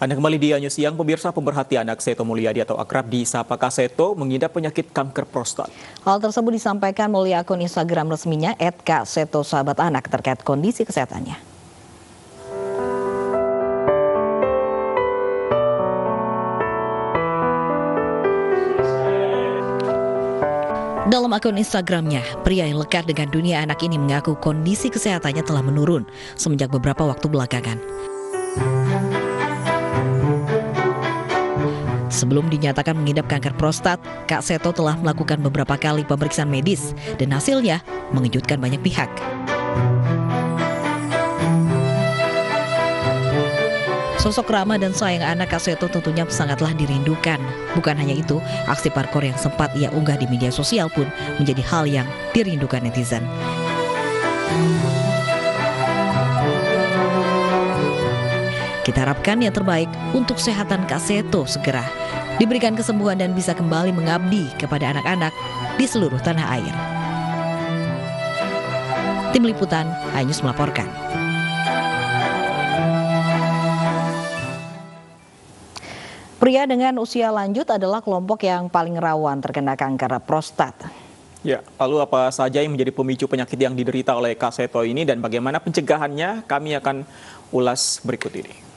Anda kembali di News Siang, pemirsa. Pemerhati anak Seto Mulyadi atau akrab disapa Kak Seto mengidap penyakit kanker prostat. Hal tersebut disampaikan melalui akun Instagram resminya @kak_seto_sahabat_anak terkait kondisi kesehatannya. Dalam akun Instagramnya, pria yang lekat dengan dunia anak ini mengaku kondisi kesehatannya telah menurun semenjak beberapa waktu belakangan. Sebelum dinyatakan mengidap kanker prostat, Kak Seto telah melakukan beberapa kali pemeriksaan medis dan hasilnya mengejutkan banyak pihak. Sosok ramah dan sayang anak Kak Seto tentunya sangatlah dirindukan. Bukan hanya itu, aksi parkour yang sempat ia unggah di media sosial pun menjadi hal yang dirindukan netizen. Kita harapkan yang terbaik untuk kesehatan Kak Seto segera diberikan kesembuhan dan bisa kembali mengabdi kepada anak-anak di seluruh tanah air. Tim Liputan, iNews melaporkan. Pria dengan usia lanjut adalah kelompok yang paling rawan terkena kanker prostat. Ya, lalu apa saja yang menjadi pemicu penyakit yang diderita oleh Kak Seto ini dan bagaimana pencegahannya? Kami akan ulas berikut ini.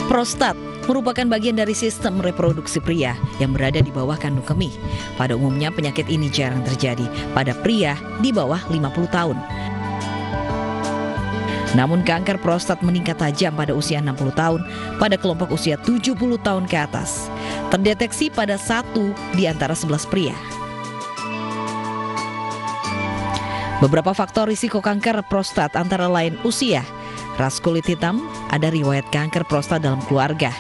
Prostat merupakan bagian dari sistem reproduksi pria yang berada di bawah kandung kemih. Pada umumnya penyakit ini jarang terjadi pada pria di bawah 50 tahun. Namun kanker prostat meningkat tajam pada usia 60 tahun pada kelompok usia 70 tahun ke atas. Terdeteksi pada 1 di antara 11 pria. Beberapa faktor risiko kanker prostat antara lain usia, ras kulit hitam, ada riwayat kanker prostat dalam keluarga,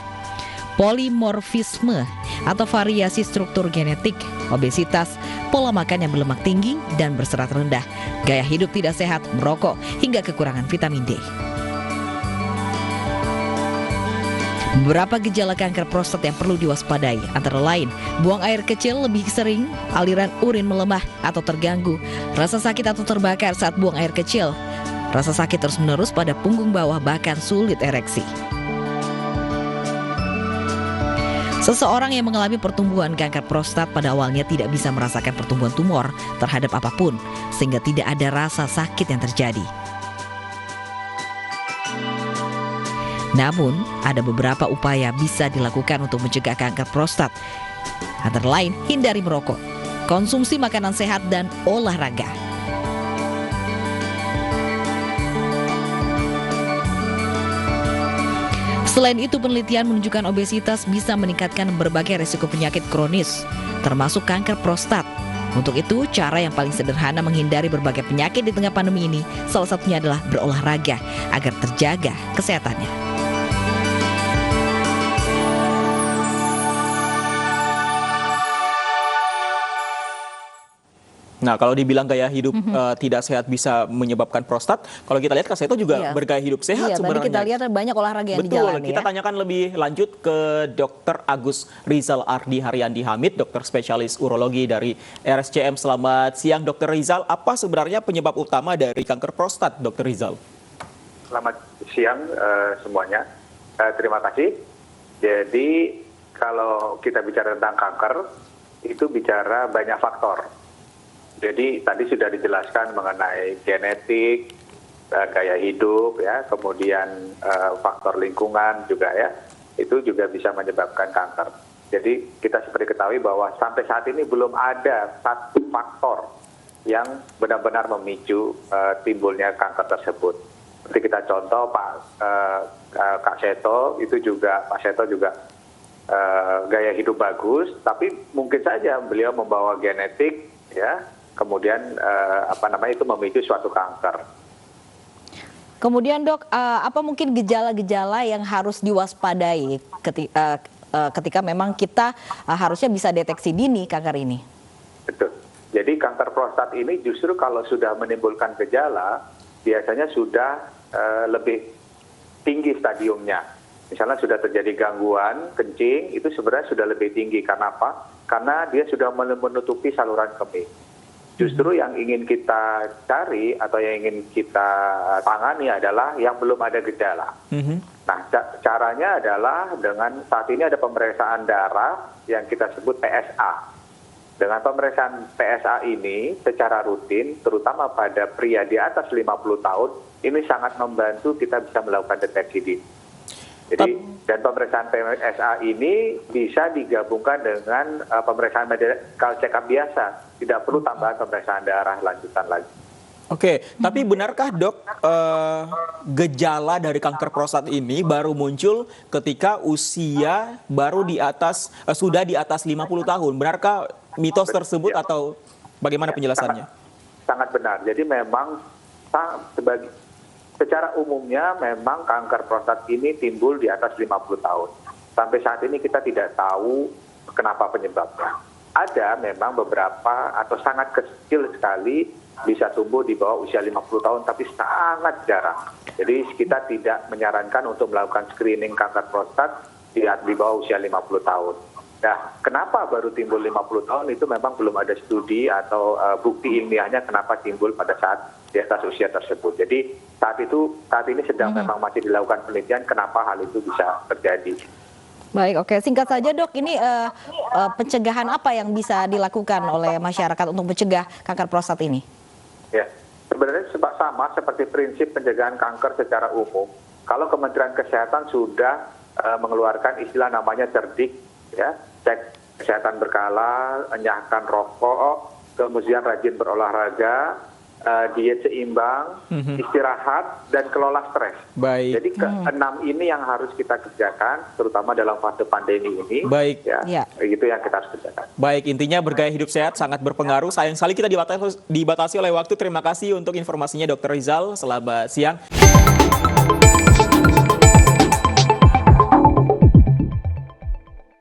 polimorfisme atau variasi struktur genetik, obesitas, pola makan yang berlemak tinggi dan berserat rendah, gaya hidup tidak sehat, merokok, hingga kekurangan vitamin D. Beberapa gejala kanker prostat yang perlu diwaspadai antara lain buang air kecil lebih sering, aliran urin melemah atau terganggu, rasa sakit atau terbakar saat buang air kecil, rasa sakit terus-menerus pada punggung bawah bahkan sulit ereksi. Seseorang yang mengalami pertumbuhan kanker prostat pada awalnya tidak bisa merasakan pertumbuhan tumor terhadap apapun, sehingga tidak ada rasa sakit yang terjadi. Namun, ada beberapa upaya bisa dilakukan untuk mencegah kanker prostat. Antara lain, hindari merokok, konsumsi makanan sehat, dan olahraga. Selain itu, penelitian menunjukkan obesitas bisa meningkatkan berbagai risiko penyakit kronis, termasuk kanker prostat. Untuk itu, cara yang paling sederhana menghindari berbagai penyakit di tengah pandemi ini, salah satunya adalah berolahraga agar terjaga kesehatannya. Nah, kalau dibilang gaya hidup tidak sehat bisa menyebabkan prostat, kalau kita lihat Kak Seto juga bergaya hidup sehat sebenarnya. Tadi kita lihat banyak olahraga yang dijalani. Betul, kita tanyakan lebih lanjut ke Dr. Agus Rizal Ardi Haryandi Hamid, dokter spesialis urologi dari RSCM. Selamat siang Dr. Rizal, apa sebenarnya penyebab utama dari kanker prostat, Dr. Rizal? Selamat siang semuanya, terima kasih. Jadi kalau kita bicara tentang kanker, itu bicara banyak faktor. Jadi tadi sudah dijelaskan mengenai genetik, gaya hidup, ya, kemudian faktor lingkungan juga ya, itu juga bisa menyebabkan kanker. Jadi kita seperti ketahui bahwa sampai saat ini belum ada satu faktor yang benar-benar memicu timbulnya kanker tersebut. Seperti kita contoh Kak Seto itu juga, Pak Seto juga gaya hidup bagus, tapi mungkin saja beliau membawa genetik, ya. Kemudian itu memicu suatu kanker. Kemudian dok, apa mungkin gejala-gejala yang harus diwaspadai ketika memang kita harusnya bisa deteksi dini kanker ini? Betul. Jadi kanker prostat ini justru kalau sudah menimbulkan gejala, biasanya sudah lebih tinggi stadiumnya. Misalnya sudah terjadi gangguan kencing, itu sebenarnya sudah lebih tinggi. Karena apa? Karena dia sudah menutupi saluran kemih. Justru yang ingin kita cari atau yang ingin kita tangani adalah yang belum ada gejala. Nah, caranya adalah dengan saat ini ada pemeriksaan darah yang kita sebut PSA. Dengan pemeriksaan PSA ini secara rutin, terutama pada pria di atas 50 tahun, ini sangat membantu kita bisa melakukan deteksi dini. Jadi, dan pemeriksaan PSA ini bisa digabungkan dengan pemeriksaan medical check-up biasa. Tidak perlu tambahan pemeriksaan darah lanjutan lagi. Oke, tapi benarkah dok gejala dari kanker prostat ini baru muncul ketika usia baru sudah di atas 50 tahun? Benarkah mitos tersebut atau bagaimana penjelasannya? Sangat benar. Jadi memang secara umumnya memang kanker prostat ini timbul di atas 50 tahun. Sampai saat ini kita tidak tahu kenapa penyebabnya. Ada memang beberapa atau sangat kecil sekali bisa tumbuh di bawah usia 50 tahun, tapi sangat jarang. Jadi kita tidak menyarankan untuk melakukan screening kanker prostat di bawah usia 50 tahun. Nah, kenapa baru timbul 50 tahun itu memang belum ada studi atau bukti ilmiahnya kenapa timbul pada saat di atas usia tersebut. Jadi saat ini sedang memang masih dilakukan penelitian kenapa hal itu bisa terjadi. Baik, oke. Singkat saja dok, ini pencegahan apa yang bisa dilakukan oleh masyarakat untuk mencegah kanker prostat ini? Ya, sebenarnya sama seperti prinsip pencegahan kanker secara umum. Kalau Kementerian Kesehatan sudah mengeluarkan istilah namanya cerdik, ya, cek kesehatan berkala, enyahkan rokok, kemudian rajin berolahraga, diet seimbang, istirahat, dan kelola stres. Baik. Jadi keenam ini yang harus kita kerjakan, terutama dalam fase pandemi ini. Baik. Ya. Itu yang kita harus kerjakan. Baik, intinya bergaya hidup sehat sangat berpengaruh. Sayang sekali kita dibatasi oleh waktu. Terima kasih untuk informasinya Dr. Rizal. Selamat siang.